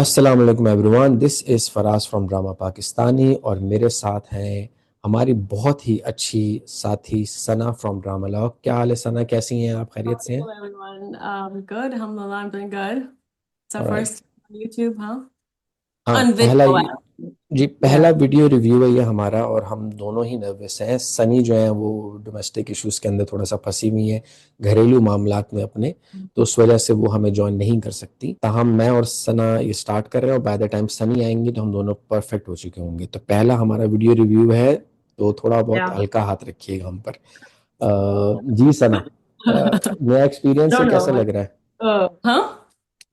अस्सलाम वालेकुम everyone, this is Faraz from drama Pakistani और मेरे साथ हैं हमारी बहुत ही अच्छी साथी सना फ्रॉम ड्रामा लॉग। क्या हाल है सना, कैसी हैं आप, खैरियत से हैं? Hello everyone. Good. Alhamdulillah, I'm doing good. It's our alright. first on YouTube, huh? हाँ, On पहला video, ये actually. जी Yeah. पहला वीडियो रिव्यू है ये हमारा और हम दोनों ही नर्वस हैं। सनी जो है वो डोमेस्टिक इश्यूज के अंदर थोड़ा सा फंसी हुई है, घरेलू मामलात में अपने, तो उस वजह से वो हमें ज्वाइन नहीं कर सकती। ताहम मैं और सना ये स्टार्ट कर रहे हैं और बाय द टाइम सनी आएंगी तो हम दोनों परफेक्ट हो चुके होंगे। तो पहला हमारा वीडियो रिव्यू है, तो थोड़ा बहुत Yeah. हल्का हाथ रखिएगा हम पर। जी सना, नया एक्सपीरियंस No, है, no, कैसा like, लग रहा है? huh?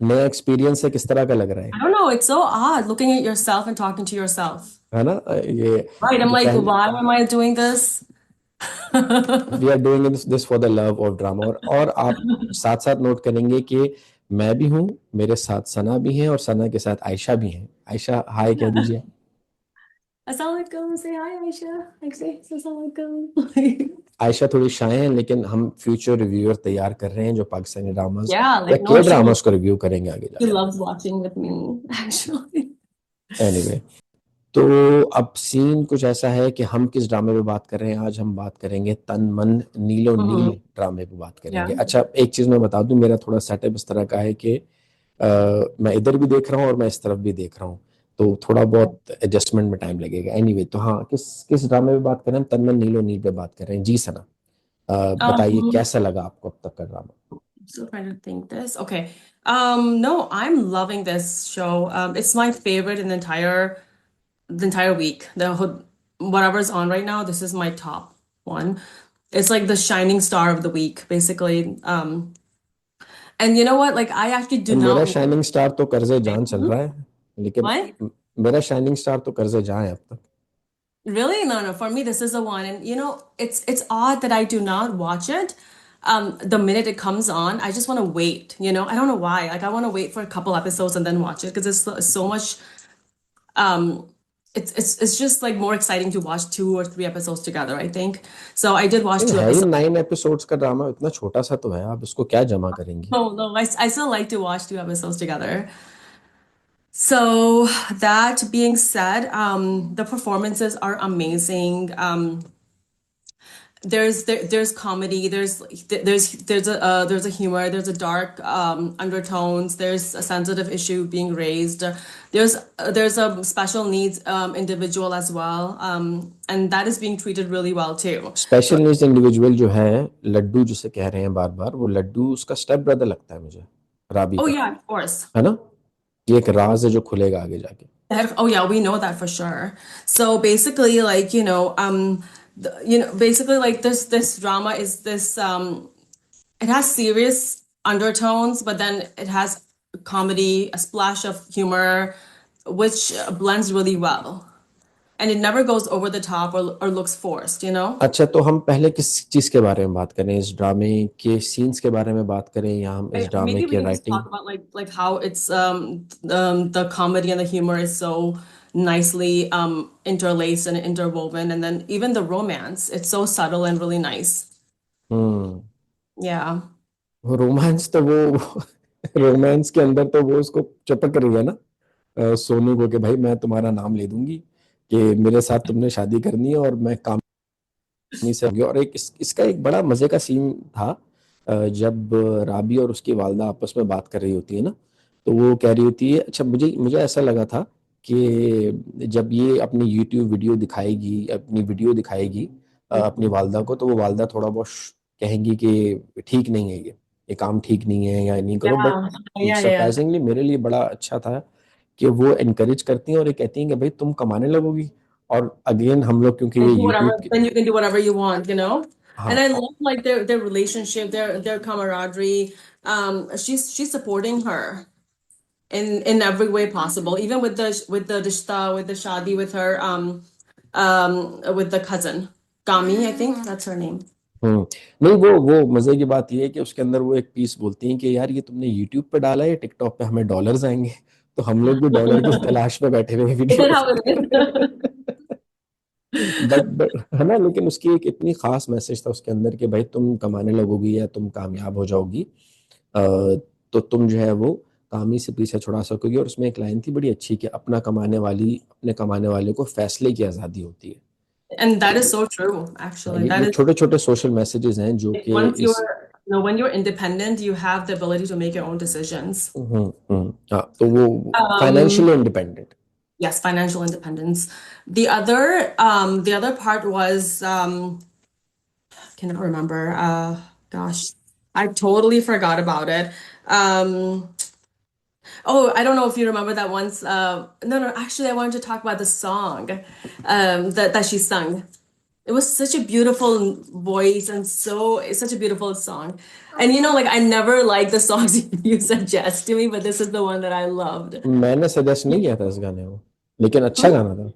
नया एक्सपीरियंस है, किस तरह का लग रहा है? I don't know. It's so odd looking at yourself and talking to yourself. है ना? ये Right. I'm जो like, पहले why am I doing this? We are doing this for the love of drama. और आप साथ साथ नोट करेंगे कि मैं भी हूँ, मेरे साथ सना भी हैं और सना के साथ आयशा भी हैं। आयशा हाय कह दीजिए। Assalamualaikum. Say hi, Aisha. Like, say assalamualaikum. Ayesha थोड़ी शाय हैं, लेकिन हम फ्यूचर रिव्यूअर तैयार कर रहे हैं जो पाकिस्तानी ड्रामाज Yeah, या like, के no, ड्रामास को रिव्यू करेंगे आगे she जाके। loves watching with me, actually. Anyway, तो अब सीन कुछ ऐसा है कि हम किस ड्रामे पे बात कर रहे हैं। आज हम बात करेंगे तन मन नीलो नील Mm-hmm. ड्रामे पे बात करेंगे। Yeah. अच्छा, एक चीज मैं बता दूं, मेरा थोड़ा सेटअप इस तरह का है कि मैं इधर भी देख रहा हूँ और मैं इस तरफ भी देख रहा हूँ, तो थोड़ा बहुत एडजस्टमेंट में टाइम लगेगा। एनीवे, तो हाँ, किस किस ड्रामे पे बात कर रहे हैं? हम तन मन नीलो नील पे बात कर रहे हैं। जी सना, बताइए Um, कैसा लगा आपको अब तक का drama? Still trying to think this. Okay. No, I'm loving this show. It's my favorite in the entire week. Whatever's on right now, this is my top one. It's like the shining star of the week, basically. And you know what? Like I actually do मेरा not shining star तो कर्जे जान चल Mhm. रहा है, लेकिन What? मेरा shining star तो कर्जे जान है अब तक। Really? No, no. For me, this is the one. And it's odd that I do not watch it. The minute it comes on, I just want to wait. I don't know why. Like I want to wait for a couple episodes and then watch it because it's so much. Um, it's just like more exciting to watch 2 or 3 episodes together, I think. So I did watch लेकिन two है ही episodes. 9 episodes का drama, इतना छोटा सा तो है, आप इसको क्या जमा करेंगी? Oh no, I still like to watch 2 episodes together. So that being said, the performances are amazing. There's comedy, there's a humor, there's a dark undertones, there's a sensitive issue being raised. There's a special needs individual as well, and that is being treated really well too. So special needs individual जो है, लड्डू जिसे कह रहे हैं बार बार, वो लड्डू उसका step brother लगता है मुझे, राबी oh का। yeah, of course. है ना? ये एक राज है जो खुलेगा आगे जाके। Oh yeah, we know that for sure. So basically, like basically like this drama is this it has serious undertones, but then it has comedy, a splash of humor, which blends really well. And it never goes over the top or looks forced. अच्छा, तो हम पहले किस चीज के बारे में बात करें? इस ड्रामे के सीन्स के बारे में बात करें या हम इस ड्रामे Maybe we के can just writing? talk about like how it's the comedy and the humor is so nicely interlaced and interwoven, and then even the romance, it's so subtle and really nice. Hmm. Yeah. Romance तो वो romance के अंदर तो वो उसको चपक रही है ना, सोनू को, कि भाई मैं तुम्हारा नाम ले दूंगी कि मेरे साथ तुमने शादी करनी है और मैं काम नहीं से होगी। और इसका एक बड़ा मजे का सीन था, जब राबी और उसकी वालदा आपस में बात कर रही होती है ना, तो वो कह रही होती है, अच्छा मुझे मुझे ऐसा लगा था कि जब ये अपनी यूट्यूब वीडियो दिखाएगी, अपनी वीडियो दिखाएगी अपनी वालदा को, तो वो वालदा थोड़ा बहुत कहेंगी कि ठीक नहीं है, ये काम ठीक नहीं है या नहीं करो। But Yeah. Yeah, yeah. Surprisingly मेरे लिए बड़ा अच्छा था कि वो एनकरेज करती हैं और ये कहती हैं कि भाई तुम कमाने लगोगी। और अगेन हम लोग, क्योंकि ये And do यूट्यूब whatever, के, then you can do whatever you want. And हाँ, I love like their relationship, their camaraderie. She's supporting her in every way possible, even with the rishta, with the shadi with her with the cousin. Gami, I think that's her name. हम्म। नहीं, वो मजे की बात ये है कि उसके अंदर वो एक पीस बोलती हैं कि यार ये तुमने यूट्यूब पे डाला है, टिकटॉक पे हमें डॉलर्स आएंगे। तो हम लोग भी डॉलर की तलाश में बैठे हुए Is that videos. how it is? But है ना, लेकिन उसकी एक इतनी खास मैसेज था उसके अंदर कि भाई तुम कमाने लगोगी या तुम कामयाब हो जाओगी, अ, तो तुम जो है वो कामी से पीछे छुड़ा सकोगी। और उसमें एक लाइन थी बड़ी अच्छी कि अपने कमाने वाले को फैसले की आज़ादी होती है। And that is so true, actually. ये That is छोटे छोटे सोशल मैसेजेस हैं जो like कि once इस when you're independent, you have the ability to make your own decisions. हाँ, तो वो Um, financially independent. yes, financial independence. The other part was cannot remember. Gosh, I totally forgot about it. Um, oh, I don't know if you remember that once. No, actually, I wanted to talk about the song that she sung. It was such a beautiful voice and it's such a beautiful song. And like I never like the songs you suggest to me, but this is the one that I loved. मैंने suggest नहीं किया था इस गाने को, लेकिन अच्छा Hmm? गाना था।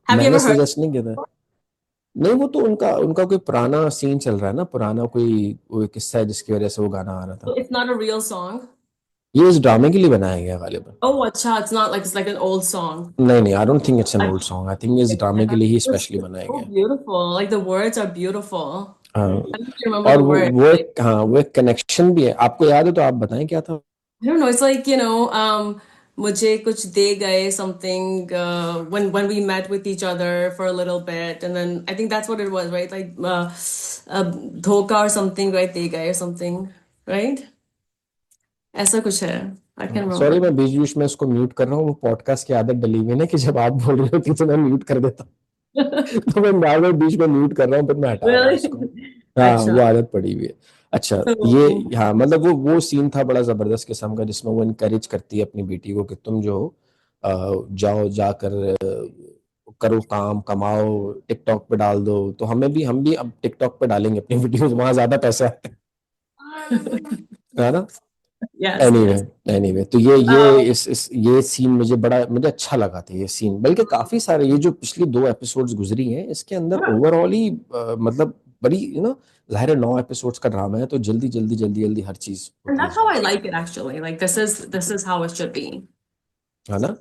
Have you मैंने ever heard? सजेस्ट नहीं किया था। नहीं, वो तो उनका उनका कोई पुराना सीन चल रहा है ना, पुराना कोई किस्सा है जिसकी वजह से वो गाना आ रहा था। It's not a real song. ये इस ड्रामे के लिए बनाया गया गालिबन। Oh, acha, it's not like it's like an old song. नहीं नहीं, I don't think it's an I, old song, I think इस ड्रामे के लिए ही it's स्पेशली बनाया so गया है। beautiful. Like the words are beautiful. हाँ, I don't even remember और the word. वो एक कनेक्शन भी है। आपको याद है तो आप बताएं क्या था। I don't know. It's like, मुझे कुछ दे गए something when we met with each other for a little bit, and then I think that's what it was, right? Like धोखा or something, right? दे गए or something, right? ऐसा कुछ है. I can sorry, remember. मैं बीच बीच में इसको mute कर रहा हूँ। वो पॉडकास्ट की आदत डली हुई है ना कि जब आप बोल रहे होती तो मैं म्यूट कर देता हूँ। तो मैं बार बार बीच में म्यूट कर रहा हूँ, फिर मैं हटा रहा हूँ Really? इसको। हाँ, वो अच्छा. आदत पड़ी हुई है। अच्छा, So, ये हाँ, मतलब वो सीन था बड़ा जबरदस्त किस्म का, जिसमें वो इनकरेज करती है अपनी बेटी को कि तुम जो हो, जाओ जाकर करो काम, कमाओ, टिकटॉक पे डाल दो। तो हम भी अब टिकटॉक पे डालेंगे अपनी वीडियोस, वहां ज्यादा पैसे आते हैं, है ना। yes, anyway yes. एनीवे तो ये Um, ये सीन मुझे अच्छा लगा था। ये सीन बल्कि काफी सारे, ये जो पिछली 2 एपिसोड्स गुजरी हैं इसके अंदर yeah. ओवरऑल ही मतलब बड़ी जाहिर है 9 एपिसोड्स का ड्रामा है, तो जल्दी जल्दी जल्दी जल्दी हर चीज And होती है that's how उसमें, I like it actually. Like this is how it should be. है ना।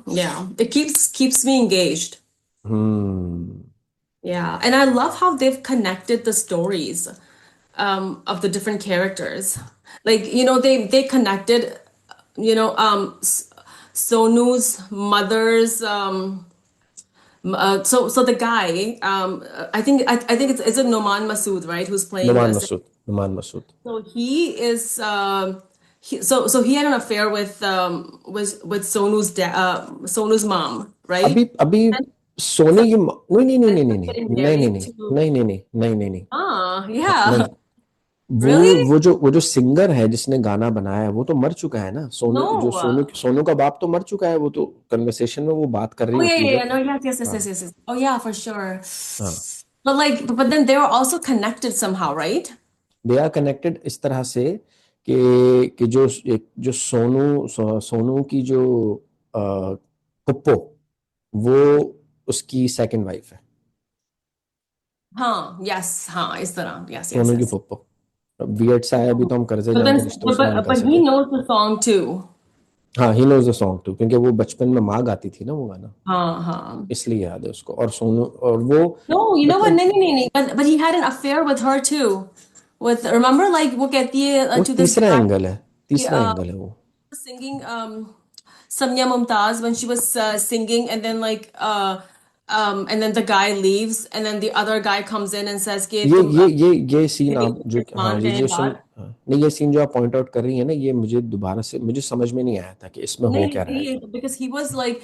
Yeah. It keeps me engaged. Hmm. Yeah. And I love how they've connected the stories of the different characters. Like, they connected, Sonu's mother's so the guy I think it's a Noman Masood, right, who's playing Numan Masood, Numan Masood. so he is so he had an affair with Sonu's mom, right? अभी अभी And सोने की नहीं नहीं ended नहीं नहीं up नहीं getting नहीं नहीं married नहीं to नहीं नहीं नहीं नहीं नहीं नहीं। हाँ, yeah. नहीं, वो Really? वो जो सिंगर है जिसने गाना बनाया है वो तो मर चुका है ना। No. सोनू का बाप तो मर चुका है। वो तो कन्वर्सेशन में वो बात कर रही Oh yeah, होती है yeah, yeah. जब। No, yes, yes, yes, हाँ yes, yes, yes. Oh yeah, for sure. हाँ, But then they were also connected somehow, right? They are connected इस तरह से कि जो सोनू की जो पुप्पो, वो उसकी सेकंड वाइफ है। Huh, yes, huh, इस तरह. Yes, yes, सोनू की yes. पुप्पो। वियर्ड सा है, अभी तो हम कर्जे But जान then के रिश्तों but से नहीं but, कर but he सके। knows the song too. हाँ, he knows the song too, क्योंकि वो बचपन में माँ गाती थी ना वो गाना, Huh. इसलिए याद है उसको। और सोनू और वो No, you know what? मतलब No, no, no, no. But he had an affair with her too. With remember, like वो कहती है वो to this तीसरा guy एंगल है, तीसरा uh, एंगल है वो। singing Samya Mumtaz when she was singing, and then and then the guy leaves, and then the other guy comes in and says कि ये तुम ये ये ये सीन आप जो, हाँ, मान ये गए जो सुन, बात. हाँ, नहीं, ये सीन जो आप पॉइंट आउट कर रही है ना, ये मुझे दोबारा से मुझे समझ में नहीं आया था कि इसमें हो नहीं क्या रहा है। नहीं because he was like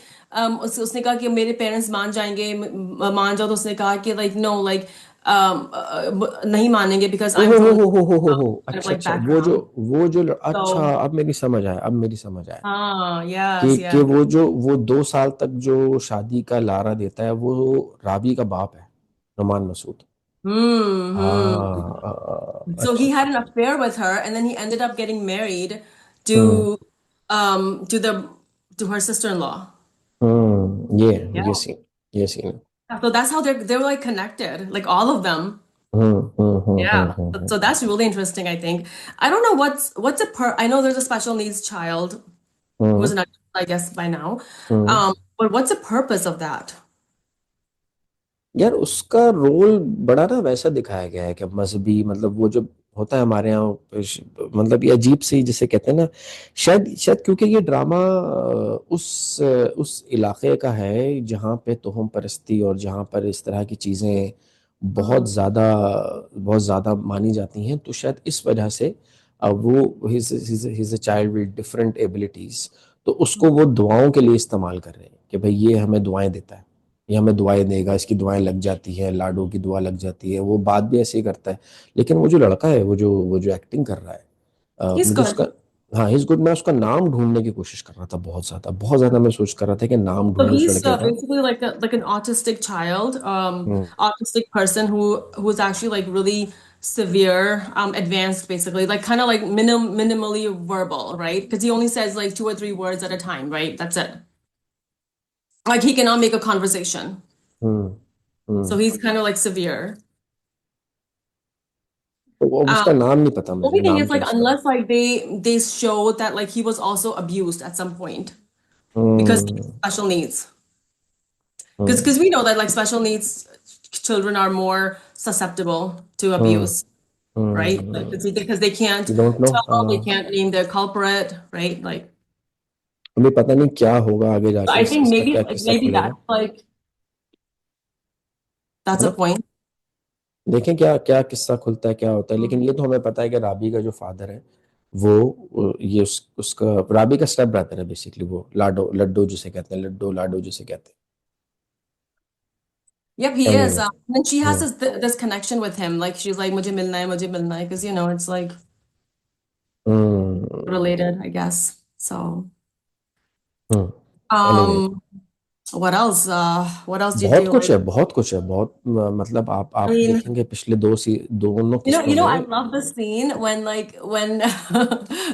उसने कहा कि मेरे पेरेंट्स मान जाएंगे मान जाओ, तो उसने कहा कि like no like नहीं मानेंगे because I'm from kind of अच्छा like अच्छा, वो जो background. अच्छा, So अब मेरी समझ आया, अब मेरी समझ आया yes, कि yes. वो 2 साल तक जो शादी का लारा देता है वो रावी का बाप है, Numan Masood. Hmm. So he अच्छा had अच्छा an अच्छा। affair with her, and then he ended up getting married hmm to to the to her sister-in-law. ये सीन, ये scene. So that's how they're like connected, like all of them. Yeah. So hmm. that's really interesting, I think. I don't know what's a per I know there's a special needs child who's hmm an adult, I guess by now. Hmm. But what's the purpose of that? यार उसका role बड़ा ना वैसा दिखाया गया है कि मजहबी, मतलब वो जो होता है हमारे यहाँ मतलब ये अजीब सी जिसे कहते हैं ना, शायद शायद क्योंकि ये ड्रामा उस इलाके का है जहाँ पे तोहम परस्ती और जहाँ पर इस तरह की चीजें हम्म, बहुत ज्यादा मानी जाती हैं, तो शायद इस वजह से वो his a child with different abilities, तो उसको वो दुआओं के लिए इस्तेमाल कर रहे हैं कि भाई ये हमें दुआएं देता है, ये हमें दुआएं देगा, इसकी दुआएं लग जाती हैं, लाडो की दुआ लग जाती है, वो बात भी ऐसे ही करता है। लेकिन वो जो लड़का है, वो जो एक्टिंग कर रहा है, he's मुझे good. उसका, हाँ ही इज गुड, मैं उसका नाम ढूंढने की कोशिश कर रहा था, बहुत ज्यादा मैं सोच कर रहा था कि नाम So ढूंढूं उस he's लड़के का। basically like an autistic child, hmm autistic person who's actually like really severe, advanced basically, like kind of like minimally verbal, right? Because he only says like two or three words at a time, right? That's it. Like he cannot make a conversation. Hmm So hmm he's kind of like severe. तो अब Um, उसका नाम नहीं पता मुझे, only thing नाम is क्या like है उसका। unless like they show that like he was also abused at some point because he has hmm special needs. Hmm Because we know that like special needs children are more susceptible to hmm abuse, right? Like because they can't you don't know. tell, they can't name their culprit, right? Like अभी पता नहीं क्या होगा आगे so जाके, I think इसका maybe क्या like किस्सा maybe खुलेगा, that's like है that's a ना। point. देखें क्या क्या किस्सा खुलता है, क्या होता है, Mm. लेकिन ये तो हमें पता है कि राबी का जो फादर है वो ये उसका राबी का स्टेप ब्रदर है बेसिकली, वो लाडो लड्डू जिसे कहते हैं, लड्डू लाडो जिसे कहते Yep, he हैं, is. Anyway. And she has this connection with him. Like she's like, mujhe milna hai, because you know it's like related, I guess. So, anyway, um, what else? What else did बहुत you कुछ like? है, बहुत कुछ है, बहुत मतलब I आप mean, देखेंगे पिछले दोनों किस्तों I में। love the scene when like when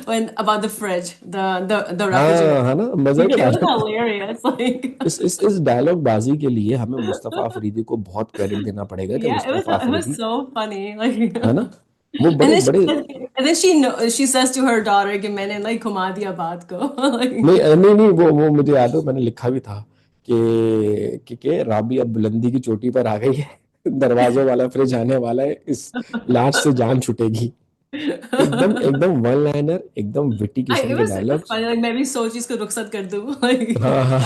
when about the fridge, the refrigerator. हाँ है ना, मजा ही It आ was रहा है। hilarious. Like, इस डायलॉग बाजी के लिए हमें मुस्तफा अफरीदी को बहुत क्रेडिट देना पड़ेगा कि yeah, Mustafa it was Afridi, so funny. Like, है ना, वो and बड़े then बड़े, she says to her daughter कि मैंने like घुमा दिया बात को. नहीं Like, नहीं नहीं, वो मुझे याद है, मैंने लिखा भी था कि राबी अब बुलंदी की चोटी पर आ गई है, दरवाजे वाला फ्रिज आने वाला है, इस लाश से जान छूटेगी। एकदम एकदम वन लाइनर, एकदम विटी किस्म के it was dialogues. funny. Like मैं भी सोची इसको रुखसत कर दूँ. Like, हाँ हाँ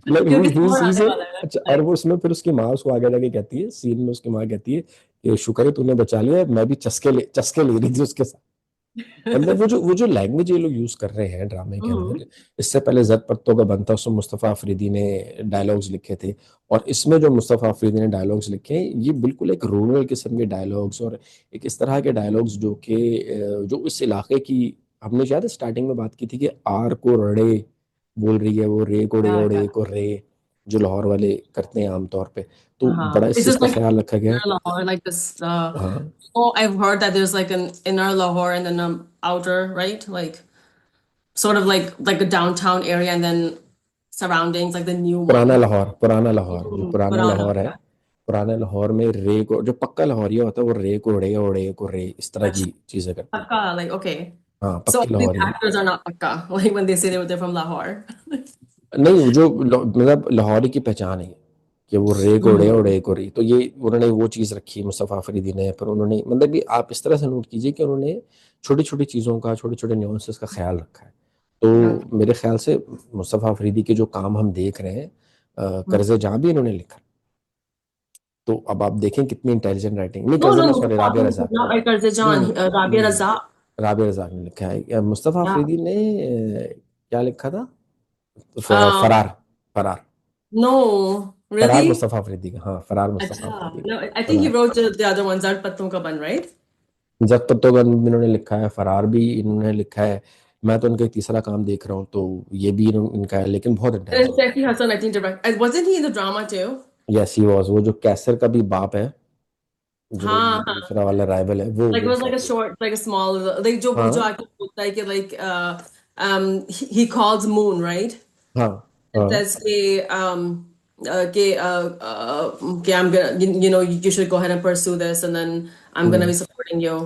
मतलब क्योंकि ही समर आने से, वाला है. अच्छा, और Like, वो उसमें फिर उसकी माँ उसको आगे जाके कहती है, सीन में उसकी माँ कहती है कि शुक्र है तूने बचा लिया, मैं भी चस्के ले रही थी उसके साथ। मतलब वो जो लैंग्वेज ये लोग यूज कर रहे हैं ड्रामे के mhm. अंदर, इससे पहले जद पत्तों का बनता उसमें मुस्तफ़ा अफरीदी ने डायलॉग्स लिखे थे, और इसमें जो मुस्तफ़ा अफरीदी ने डायलॉग्स लिखे हैं ये बिल्कुल एक रूरल किस्म के डायलॉग्स, और एक इस तरह के डायलॉग्स जो कि जो इस इलाके की, हमने शायद स्टार्टिंग में बात की थी कि आर को रड़े बोल रही है, वो रे को रे Yeah, और yeah. रे को रे, जो लाहौर वाले करते हैं आमतौर पे, तो Uh-huh. बड़ा इस It's चीज़ just का like ख्याल रखा गया है। inner Lahore, like this. हाँ, Oh, I've heard that there's like an inner Lahore and then outer, right? Like sort of like a downtown area and then surroundings, like the new पुराना one. Lahore, पुराना लाहौर, जो पुराना Purana. Lahore है, पुराने लाहौर में रे को, जो पक्का लाहौरिया होता है वो रे को रे और रे को रे इस तरह Achha, की चीजें करता है। Pakka, like okay. हाँ So पक्के all these Lahoria. actors are not Pakka, like when they say they're from Lahore. नहीं, वो जो मतलब लाहौरी की पहचान है कि वो रे को रे और Mm. रे को रे, तो ये उन्होंने वो चीज़ रखी मुस्तफ़ा फरीदी ने, पर उन्होंने मतलब भी आप इस तरह से नोट कीजिए कि उन्होंने छोटी छोटी चीज़ों का, छोटे छोटे न्यूएंसेस का ख्याल रखा है। Yeah. तो मेरे ख्याल से मुस्तफ़ा फरीदी के जो काम हम देख रहे हैं, कर्ज़े जहाँ भी इन्होंने लिखा, तो अब आप देखें कितनी इंटेलिजेंट राइटिंग, नहीं No, कर्ज़े no, नहीं, sorry, Mustafa Rabia Afri Razzaq, not like नहीं Jan, नहीं Rabia नहीं नहीं, Razak. राबिया रज़ाक ने लिखा है, मुस्तफ़ा Yeah. अफरीदी ने क्या लिखा था, Um, फरार, फरार, no, फरार really? मुस्तफ़ा अफरीदी का, हाँ फरार मुस्तफ़ा Acha. अफरीदी का, No, I think he फरार। wrote the other ones, Zart Patton Ka Ban, right? जब तक तो गन भी इन्होंने लिखा है, फरार भी इन्होंने लिखा है, मैं तो इनका एक तीसरा काम देख रहा हूँ, तो ये भी इनका है, लेकिन बहुत And इंटेलिजेंट है। Steffi Hassan, I think, direct. Wasn't he in the drama too? Yes he was, वो जो कैसर का भी बाप है, जो हाँ, दूसरा वाला राइवल है, like it वो was like a बहुत, short, like a small, like जो हाँ आके बोलता है कि like he calls Moon, right? हाँ And हाँ, says कि I'm gonna, you know, you should go ahead and pursue this, and then I'm gonna be hmm supporting you,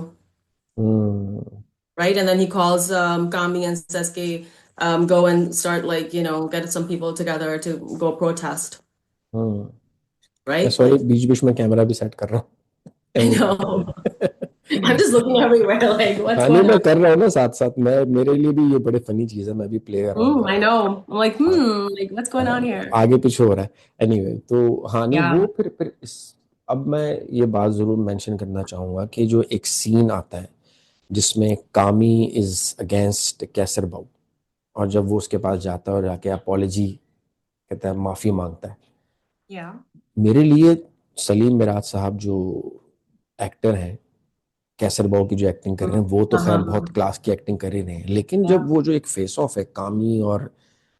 hmm right? And then he calls Kami and says कि go and start like, you know, get some people together to go protest, हम्म। मैं right? Sorry Like बीच बीच में camera भी set कर रहा हूँ। I Anyway. know. I'm just looking everywhere, like, what's हाँ नहीं, going मैं on? कर रहा हूँ ना साथ साथ, मैं मेरे लिए भी ये बड़े फनी चीज है, मैं भी प्ले कर रहा हूँ I कर know. I'm like, रहा हूँ। like, what's going on हाँ, here? आगे पीछे हो रहा है। एनीवे तो हाँ नहीं वो Yeah. फिर इस, अब मैं ये बात जरूर मेंशन करना चाहूंगा कि जो एक सीन आता है जिसमें कामी इज अगेंस्ट कैसर बाऊ, और जब वो उसके पास जाता है और जाके अपॉलजी कहता है, माफी मांगता है, Yeah. मेरे लिए सलीम मिराज साहब जो एक्टर हैं, कैसर बाऊ की जो एक्टिंग कर रहे हैं, वो तो खैर बहुत Uh-huh. क्लास की एक्टिंग कर ही रहे हैं, लेकिन Yeah. जब वो जो एक फेस ऑफ है कामी और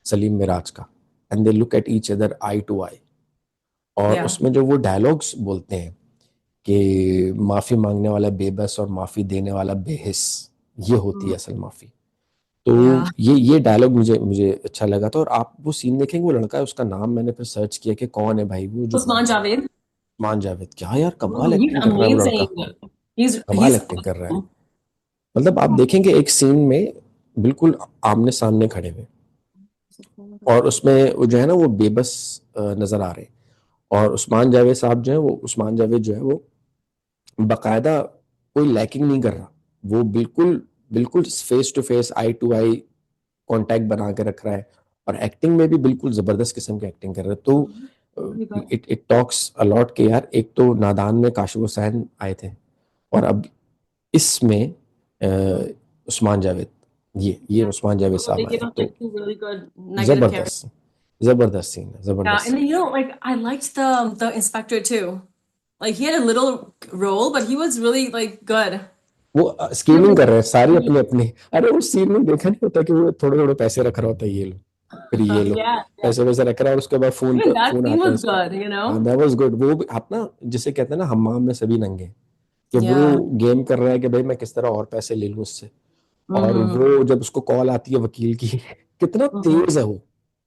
सलीम मिराज का, and they look at each other eye to eye, और Yeah. उसमें जो वो डायलॉग्स बोलते हैं कि माफी मांगने वाला बेबस और माफी देने वाला बेहिस, ये होती है असल माफी। तो Yeah. ये डायलॉग मुझे मुझे अच्छा लगा था। और आप वो सीन देखेंगे, वो लड़का है, उसका नाम मैंने फिर सर्च किया कि कौन है भाई, वो जो Usman Javed. मान जावेद, क्या यार कमाल He's एक्टिंग कर रहा है वो लड़का, amazing. कमाल He's एक्टिंग कर रहा है। मतलब आप देखेंगे एक सीन में बिल्कुल आमने सामने खड़े हुए, और उसमें वो जो है ना वो बेबस नजर आ रहे हैं, और उस्मान जावेद साहब जो है, वो उस्मान जावेद जो है वो बकायदा कोई लैकिंग नहीं कर रहा, वो बिल्कुल बिल्कुल face to face eye to eye contact बना के रख रहा है, और एक्टिंग में भी बिल्कुल जबरदस्त किस्म की एक्टिंग कर रहा है। तो really good. It it talks a lot के यार, एक तो नादान में काशिफ हुसैन आए थे, और अब इसमें उस्मान जावेद, ये Yeah. उस्मान जावेद So साहब they आए give हैं, us तो like two really good negative characters. जबरदस्त, जबरदस्त सीन है, Yeah, जबरदस्त and scene. then like I liked the inspector too. Like he had a little role, but he was really like good. वो He skimming was कर रहे हैं सारी अपनी अपनी। अरे उस सीन में देखा नहीं होता कि वो थोड़े थोड़े पैसे रख रहा होता है, ये लो, फिर ये लो, yeah, yeah. पैसे वैसे रख रहा है, और उसके बाद फोन Even का that फोन scene आता है was उसका। good, you हाँ know? That was good. वो आप ना जिसे कहते हैं ना हमाम में सभी नंगे, कि वो Yeah. गेम कर रहा है कि भाई मैं किस तरह और पैसे ले लूं उससे, और Mm-hmm. वो जब उसको कॉल आती है वकील की, कितना तेज है Mm-hmm. वो,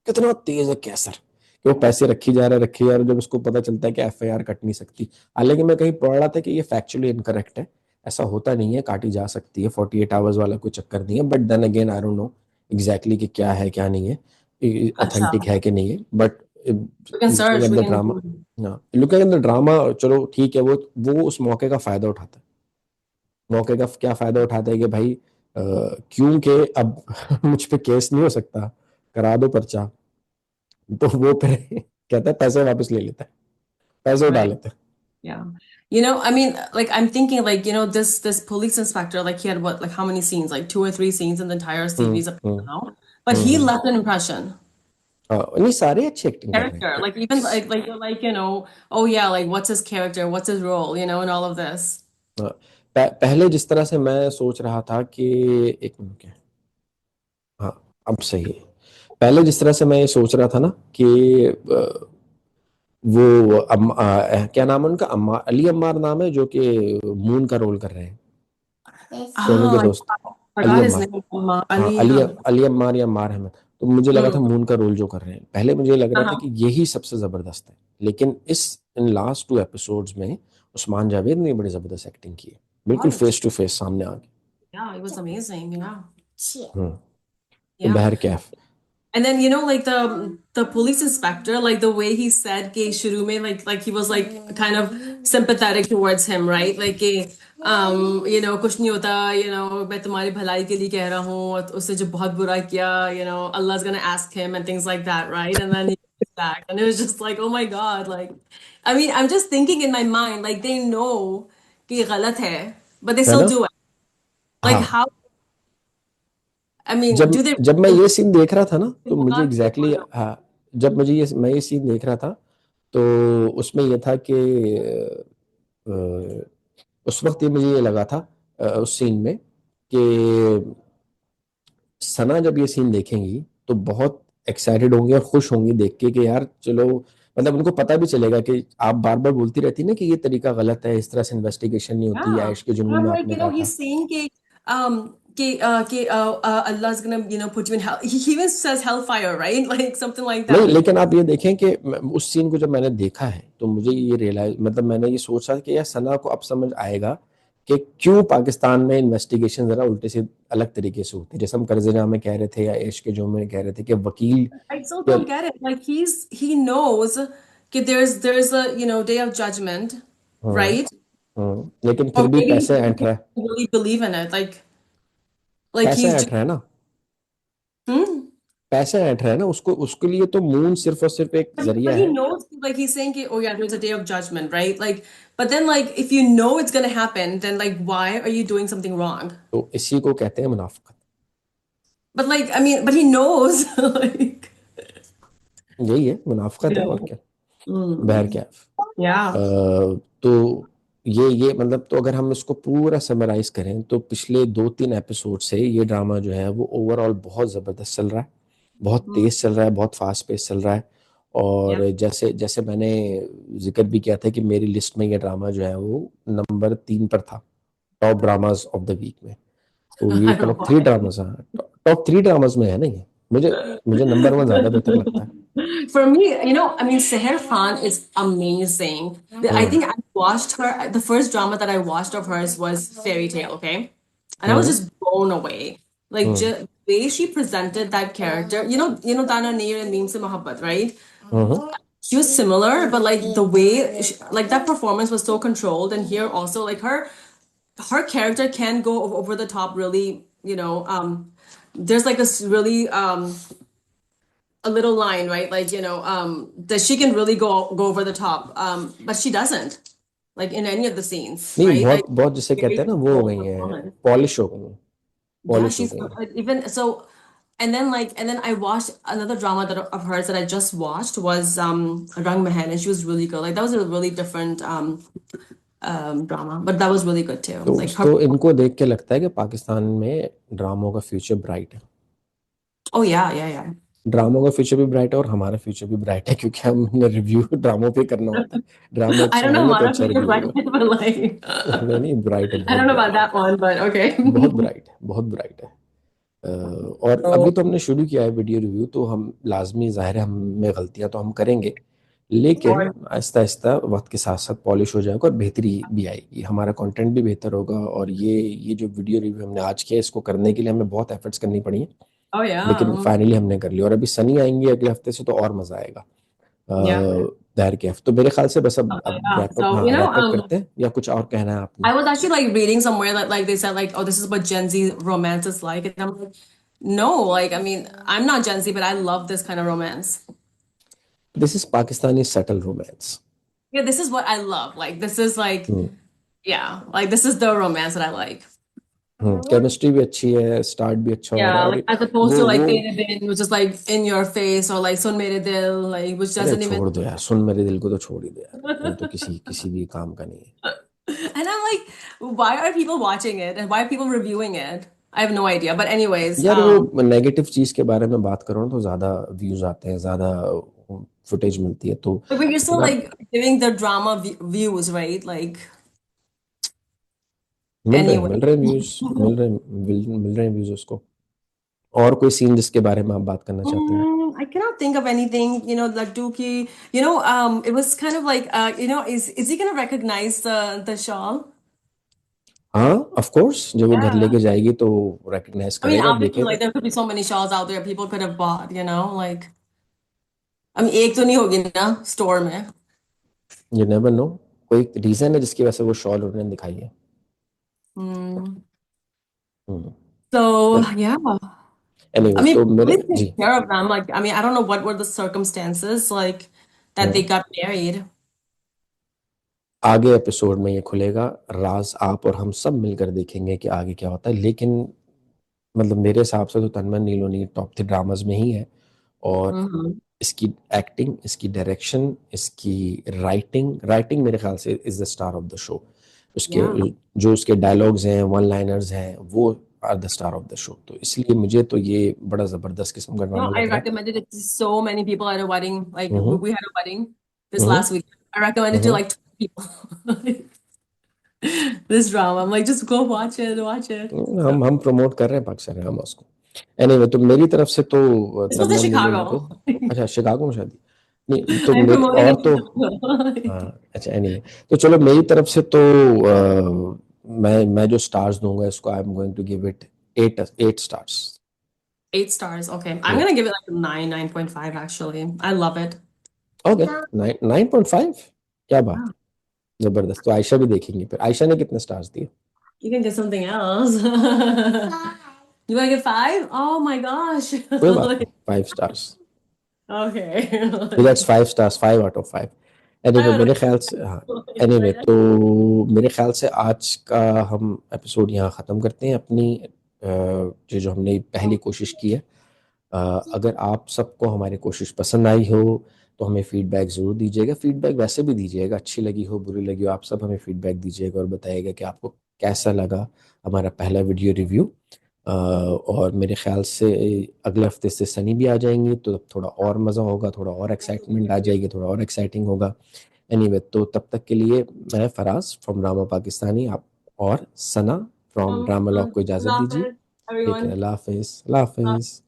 कितना तेज है कैसर, कि वो पैसे रखी जा रहा है, रखी जा रहा है, जब उसको पता चलता है कि एफआईआर कट नहीं सकती। हालांकि मैं कहीं पढ़ रहा था कि ये फैक्चुअली इनकरेक्ट है, ऐसा होता नहीं है, काटी जा सकती है, 48 आवर्स वाला कोई चक्कर नहीं है, but then again I don't know exactly कि क्या है क्या नहीं है, Acha. ऑथेंटिक है कि नहीं है, बट We can looking search, at we the can drama, do. Looking at the drama, चलो ठीक है, वो उस मौके का फायदा उठाता है। मौके का क्या फायदा उठाता है कि भाई क्योंकि अब मुझ पे केस नहीं हो सकता, करा दो पर्चा, तो वो फिर कहता है पैसे वापस ले लेता है, पैसे उठा Right. लेता है। Yeah. I mean, like I'm thinking like, this police inspector, like he had what, like how many scenes? Like two or three scenes in the entire hmm series up hmm to now. But he hmm. left an impression. हाँ नहीं सारे अच्छी acting कर रहे Character. हैं। Like even like, oh yeah, like what's his character, what's his role, in all of this. हाँ, पहले जिस तरह से मैं सोच रहा था कि, एक मिनट क्या, हाँ अब सही है। पहले जिस तरह से मैं ये सोच रहा था ना कि वो क्या नाम है उनका, अम्मा, अली अम्मार नाम है, जो कि मून का रोल कर रहे हैं, सोनू के Oh, दोस्त, I Ali forgot his Ammar. name. हाँ Ali. अली अली अम्मार या अम्मार अहमद। तो मुझे लगा था Mm. मून का रोल जो कर रहे हैं, पहले मुझे लग रहा था Uh-huh. कि यही सबसे जबरदस्त है, लेकिन इन लास्ट 2 एपिसोड्स में उस्मान जावेद ने बड़ी जबरदस्त एक्टिंग की है, बिल्कुल What? फेस टू फेस सामने आ गए। Yeah, it was amazing. Yeah. तो Yeah. बहर Kaif. And then like the police inspector, like the way he said कि शुरू में like he was like kind of sympathetic towards him, right? Like कि कुछ नहीं होता, मैं तुम्हारी भलाई के लिए कह रहा हूँ, और उससे जो बहुत बुरा किया, Allah's gonna ask him and things like that, right? And then he goes back, and it was just like, oh my God, like I mean, I'm just thinking in my mind, like they know कि ये गलत है, but they है still ना। do it. Like हाँ how? I mean, जब do they जब मैं ये सीन देख रहा था ना, तो मुझे होगा कि एग्जैक्टली exactly, हाँ जब मुझे ये मैं ये सीन देख रहा था, तो उसमें ये था कि उस वक्त ये मुझे ये लगा था उस सीन में कि सना जब ये सीन देखेंगी तो बहुत एक्साइटेड होंगी और खुश होंगी देख के कि यार चलो, मतलब उनको पता भी चलेगा कि आप बार बार बोलती रहती ना कि ये तरीका गलत है, इस तरह से इन्वेस्टिगेशन नहीं होती, Yeah. ऐश के And जुनून I'm में like, आपने कहा था। he's saying Allah's gonna, put you in hell. He even says hellfire, right? Like something like नहीं that. लेकिन आप ये देखें कि उस सीन को जब मैंने देखा है तो मुझे ये रियलाइज, मतलब मैंने ये सोचा कि यार सना को अब समझ आएगा कि क्यों पाकिस्तान में इन्वेस्टिगेशन जरा उल्टे से अलग तरीके से होती है, जैसे हम कर्जना में कह रहे थे या ऐश के जो में कह रहे थे कि वकील I still के। don't get it. Like he knows that there's a day of judgment, हाँ right? लेकिन Or फिर भी maybe पैसे he ऐंठ रहा है, doesn't really believe in it. Like पैसे he's ऐंठ just रहा है ना, hmm? पैसे ऐंठ रहा है ना, उसको उसके लिए तो मून सिर्फ और सिर्फ एक But जरिया he है। knows, like he's saying, oh yeah, there's a day of judgment, right? Like, but then like if you know it's gonna happen, then like why are you doing something wrong? तो इसी को कहते हैं मुनाफिकत। But like I mean, but he knows, like यही है, मुनाफिकत है, yeah. और क्या। बहर Mm. क्या। Yeah. तो ये मतलब, तो अगर हम इसको पूरा समराइज करें तो पिछले 2-3 एपिसोड से ये ड्रामा जो है वो ओवरऑल बहुत ज़बरदस्त चल रहा है, बहुत Mm. तेज चल रहा है, बहुत फास्ट पेस चल रहा है। Yeah. और जैसे जैसे मैंने जिक्र भी किया था कि मेरी लिस्ट में ये ड्रामा जो है वो नंबर 3 पर था, top dramas of the week में। तो ये I don't top 3 know dramas, हाँ, टॉप 3 ड्रामाज में है ना ये। मुझे मुझे नंबर 1 ज़्यादा बेहतर लगता है। For me, I mean, Seher Khan is amazing. I hmm. think I watched her, the first drama that I watched of hers was Fairy Tale, okay? And I was hmm. just blown away. Like, hmm. just the way she presented that character, Dana Neer and Neem Se Mohabbat, right? Hmm. She was similar, but like the way, like that performance was so controlled. And here also, like her character can go over the top really, there's like this really a little line, right? Like, that she can really go over the top. But she doesn't, like in any of the scenes, नहीं, right? बहुत Like बहुत जिसे कहते very हैं ना, वो हो controlled गई है, performance. पॉलिश हो गई है, Yeah, पॉलिश हो she's गई है। like, even so. And then I watched another drama that of hers that I just watched was Rang Mahal, and she was really good. Like that was a really different drama, but that was really good too. तो Like her. तो इनको देख के लगता है कि पाकिस्तान में ड्रामों का फ्यूचर ब्राइट है। Oh yeah, yeah, yeah. ड्रामों का फ्यूचर भी ब्राइट है और हमारा फ्यूचर भी ब्राइट है, क्योंकि हमने रिव्यू ड्रामों पे करना होता है। ड्रामे I अच्छे don't know होंगे तो Mara अच्छा future रिव्यू like होगा। it, but like नहीं नहीं, ब्राइट है, I बहुत don't know about ब्राइट है, that one, but okay. बहुत ब्राइट है, बहुत ब्राइट है। और अभी So तो हमने शुरू किया है वीडियो रिव्यू, तो हम लाजमी, ज़ाहिर है, हम में गलतियां तो हम करेंगे, लेकिन or आहिस्ता आहिस्ता वक्त के साथ साथ पॉलिश हो जाएगा और बेहतरी भी आएगी, हमारा कंटेंट भी बेहतर होगा। और ये जो वीडियो रिव्यू हमने आज किया, इसको करने के लिए हमें बहुत एफर्ट्स करनी पड़ी हैं, oh लेकिन yeah. फाइनली हमने कर लिया। और अभी सनी आएंगे अगले हफ्ते से, तो और मज़ा आएगा। Yeah. दायर कैफ, तो मेरे ख्याल से बस अब Yeah. रैपअप, So, हाँ, रैपअप करते हैं, या कुछ और कहना है आपने? I was actually like reading somewhere that like they said like, oh, this is what Gen Z romance is like. And I'm like, no, like I mean, I'm not Gen Z, but I love this kind of romance. This is Pakistani subtle romance. Yeah, this is what I love. Like this is like, yeah, like this is the romance that I like. Chemistry भी अच्छी है, start भी अच्छा हो रहा Yeah, है, like और as opposed to वो like वो Tere Din, which is like in your face, or like Sun Mere Dil, like which अरे doesn't even छोड़ दो यार, सुन मेरे दिल को तो छोड़ ही दो यार, वो तो किसी किसी भी काम का नहीं है। And I'm like, why are people watching it and why are people reviewing it? I have no idea. But anyways, यार वो नेगेटिव चीज के बारे में बात करो ना, तो ज्यादा व्यूज आते हैं, ज्यादा फुटेज मिलती है, तो but you're still अगर आप, like giving the drama views, right? Like mill anyway. रहे व्यूज, मिल रहे व्यूज उसको। और कोई सीन जिसके बारे में आप बात करना चाहते हैं? I cannot think of anything, Laddu ki, it was kind of like, is he gonna recognize the shawl? हाँ, ऑफ कोर्स, जब वो घर Yeah. लेके जाएगी तो रिकग्नाइज I mean, करेगा, obviously, like देखेगा। there could be so many shawls out there people could have bought, like, I mean, एक तो नहीं होगी ना store में. यू नेवर नो, कोई रीजन है जिसकी वजह से वो शॉल उन्होंने दिखाई है। Hmm. Hmm. So yeah. I anyways, mean, तो मेरे, really जी, take care of them. Like, I mean, I don't know what were the circumstances like that they हाँ, got married. आगे एपिसोड में ये खुलेगा राज, आप और हम सब मिलकर देखेंगे कि आगे क्या होता है। लेकिन मतलब मेरे हिसाब से तो तन्मय नीलोनी टॉप 3 ड्रामाज में ही है। और Hmm. इसकी एक्टिंग, इसकी डायरेक्शन, इसकी राइटिंग राइटिंग मेरे ख्याल से is the star of the show. उसके Yeah. जो उसके डायलॉग्स हैं, वन लाइनर्स हैं, वो are the star of the show. तो इसलिए मुझे तो ये बड़ा ज़बरदस्त किस्म का ड्रामा I लग रहा है। recommended it to so many people at a wedding. Like we hmm. we had a wedding this hmm. last week. I recommended to hmm. like 20 people this drama. I'm like, just go watch it, watch it. So हम promote कर रहे हैं पाकिस्तान हम उसको। Anyway, तो मेरी तरफ से तो this was in तन्मय नीलोनी को, Chicago. अच्छा, शिकागो में शादी, नहीं तो I'm मेरे promoting और in तो, Chicago. हाँ, अच्छा, एनीवे, तो चलो मेरी तरफ से तो मैं जो स्टार्स दूंगा इसको, I am going to give it 8 stars. 8 stars. Okay. I'm gonna give it like a 9, 9.5 actually. I love it. Okay, 9.5, क्या बात Yeah. है। जबरदस्त। तो आयशा भी देखेंगे फिर। आयशा ने कितने स्टार्स दिए? You can get something else. You want to get 5? Oh my gosh. कोई बात नहीं, 5 स्टार्स। Okay. तो that's 5 stars, 5 out of 5। Anyway I don't मेरे ख्याल से, हाँ, एनीवे तो मेरे ख्याल से आज का हम एपिसोड यहाँ ख़त्म करते हैं। अपनी ये जो हमने पहली कोशिश की है, अ, अगर आप सबको हमारी कोशिश पसंद आई हो तो हमें फीडबैक ज़रूर दीजिएगा। फीडबैक वैसे भी दीजिएगा, अच्छी लगी हो बुरी लगी हो, आप सब हमें फीडबैक दीजिएगा और बताइएगा कि आपको कैसा लगा हमारा पहला वीडियो रिव्यू। और मेरे ख्याल से अगले हफ्ते से सनी भी आ जाएंगी, तो तब थोड़ा और मज़ा होगा, थोड़ा और एक्साइटमेंट आ जाएगी, थोड़ा और एक्साइटिंग होगा। एनीवे तो तब तक के लिए मैं फराज फ्रॉम ड्रामा पाकिस्तानी, आप और सना फ्रॉम ड्रामा लॉग को इजाज़त दीजिए। Love ठीक है, everyone. अल्लाह हाफिज़, अल्लाह हाफिज़।